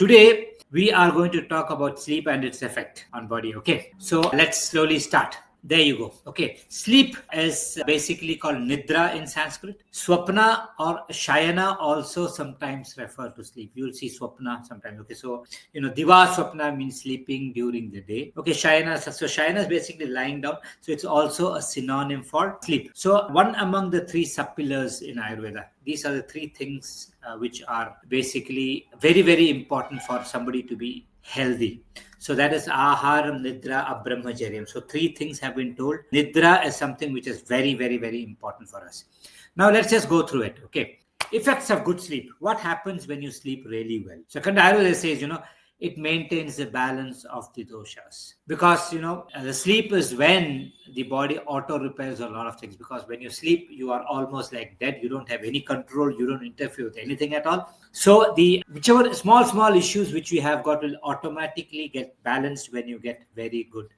Today, we are going to talk about sleep and its effect on body. Okay, so let's slowly start. There you go. Okay, sleep is basically called nidra in Sanskrit. Swapna or shayana also sometimes refer to sleep. You will see swapna sometimes. Okay, so diva swapna means sleeping during the day. Okay, shayana is basically lying down. So it's also a synonym for sleep. So one among the three sub-pillars in Ayurveda. These are the three things which are basically very, very important for somebody to be healthy. So that is aharam, nidra, abrahmacharyam. So three things have been told. Nidra is something which is very, very, very important for us. Now let's just go through it. Okay. Effects of good sleep. What happens when you sleep really well? So Ayurveda says, it maintains the balance of the doshas, because the sleep is when the body auto repairs a lot of things, because when you sleep you are almost like dead. You don't have any control, you don't interfere with anything at all. So the whichever small issues which you have got will automatically get balanced when you get very good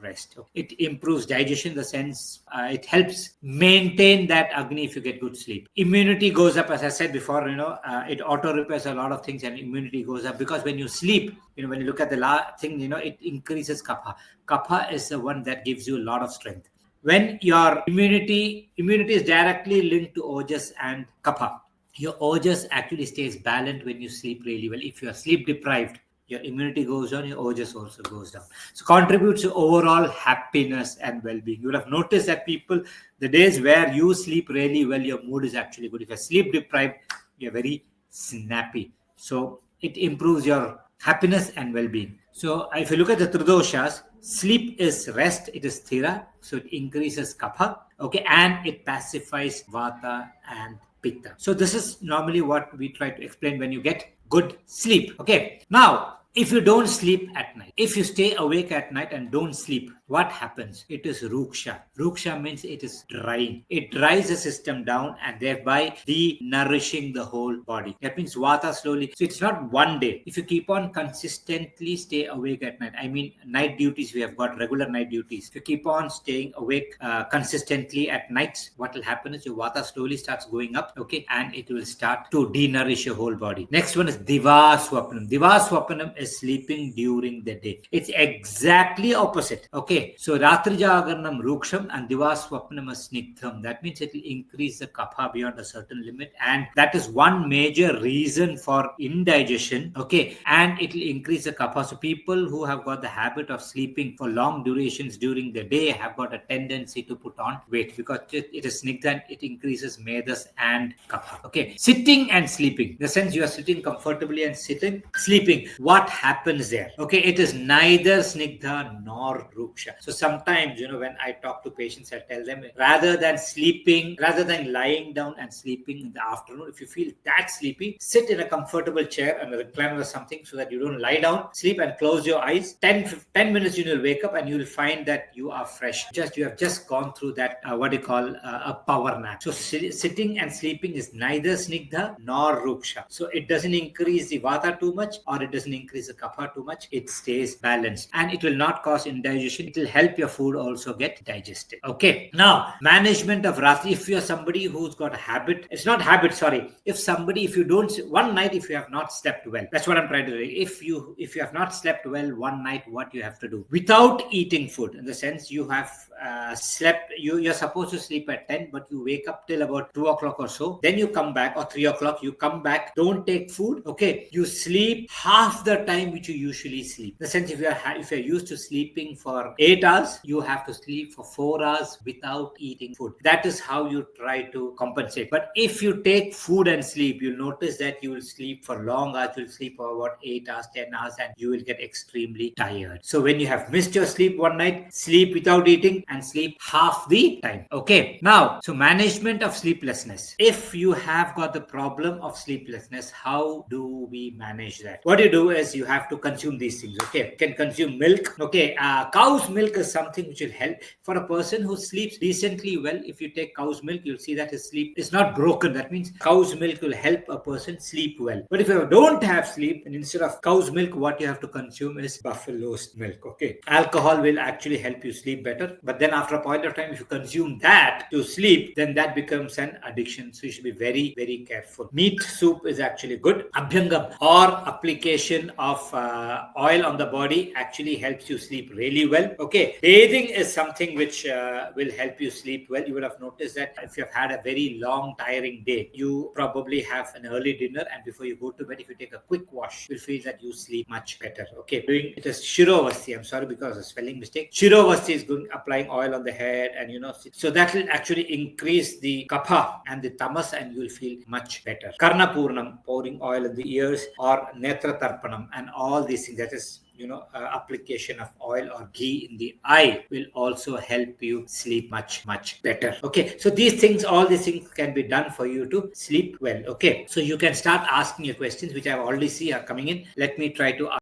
rest. It improves digestion in the sense it helps maintain that agni if you get good sleep. Immunity goes up, as I said before. It auto repairs a lot of things, and immunity goes up because when you sleep, when you look at the thing, it increases kapha. Kapha is the one that gives you a lot of strength. When your immunity is directly linked to ojas and kapha, your ojas actually stays balanced when you sleep really well. If you are sleep deprived, your immunity goes down, your ojas also goes down. So contributes to overall happiness and well-being. You will have noticed that people, the days where you sleep really well, your mood is actually good. If you're sleep deprived, you're very snappy. So it improves your happiness and well-being. So if you look at the tridoshas, sleep is rest, it is sthira, so it increases kapha, okay, and it pacifies vata and pitta. So this is normally what we try to explain when you get good sleep. Okay, now if you don't sleep at night, if you stay awake at night and don't sleep, what happens? It is ruksha. Ruksha means it is drying. It dries the system down and thereby de-nourishing the whole body. That means vata slowly. So it's not one day. If you keep on consistently stay awake at night, I mean night duties, we have got regular night duties. If you keep on staying awake consistently at nights, what will happen is your vata slowly starts going up, okay, and it will start to de-nourish your whole body. Next one is diva swapnam. Diva swapnam is sleeping during the day. It's exactly opposite. Okay, so ratri jagarnam ruksham and diva swapnam is snigdham. That means it will increase the kapha beyond a certain limit, and that is one major reason for indigestion. Okay, and it will increase the kapha. So people who have got the habit of sleeping for long durations during the day have got a tendency to put on weight, because it is snigdha, it increases medas and kapha. Okay, sitting and sleeping. The sense you are sitting comfortably and sleeping. What happens there? Okay, it is neither snigdha nor ruksha. So sometimes, when I talk to patients, I tell them, rather than lying down and sleeping in the afternoon, if you feel that sleepy, sit in a comfortable chair and a recliner or something, so that you don't lie down, sleep and close your eyes. 10 minutes you will wake up and you will find that you are fresh. You have just gone through that, a power nap. So sitting and sleeping is neither snigdha nor ruksha. So it doesn't increase the vata too much, or it doesn't increase the kapha too much. It stays balanced, and it will not cause indigestion. It will help your food also get digested. Okay, now management of ratri. If you're somebody who's got a habit, if you don't, one night, if you have not slept well, that's what I'm trying to say. If you have not slept well one night, what you have to do? Without eating food, in the sense you have slept, you're supposed to sleep at 10, but you wake up till about 2 o'clock or so, then you come back, or 3 o'clock, you come back, don't take food, okay, you sleep half the time which you usually sleep. In the sense, if you're used to sleeping for 8 hours, you have to sleep for 4 hours without eating food. That is how you try to compensate. But if you take food and sleep, you'll notice that you will sleep for long hours. You'll sleep for about 8 hours, 10 hours, and you will get extremely tired. So when you have missed your sleep one night, sleep without eating and sleep half the time. Okay, now, so management of sleeplessness. If you have got the problem of sleeplessness, how do we manage that? What you do is you have to consume these things. Okay, you can consume milk. Okay, cow's milk is something which will help for a person who sleeps decently well. If you take cow's milk, you'll see that his sleep is not broken. That means cow's milk will help a person sleep well. But if you don't have sleep, and instead of cow's milk, what you have to consume is buffalo's milk. Okay, alcohol will actually help you sleep better, but then after a point of time, if you consume that to sleep, then that becomes an addiction. So you should be very, very careful. Meat soup is actually good. Abhyangam or application of oil on the body actually helps you sleep really well. Okay, bathing is something which will help you sleep well. You would have noticed that if you have had a very long, tiring day, you probably have an early dinner, and before you go to bed, if you take a quick wash, you'll feel that you sleep much better. Okay, doing it is Shirovasti. I'm sorry because of a spelling mistake. Shirovasti is good, applying oil on the head, and so that will actually increase the kapha and the tamas, and you will feel much better. Karnapurnam, pouring oil in the ears, or netra tarpanam, and all these things, that is application of oil or ghee in the eye, will also help you sleep much better. Okay, so all these things can be done for you to sleep well. Okay, so you can start asking your questions, which I already see are coming in. Let me try to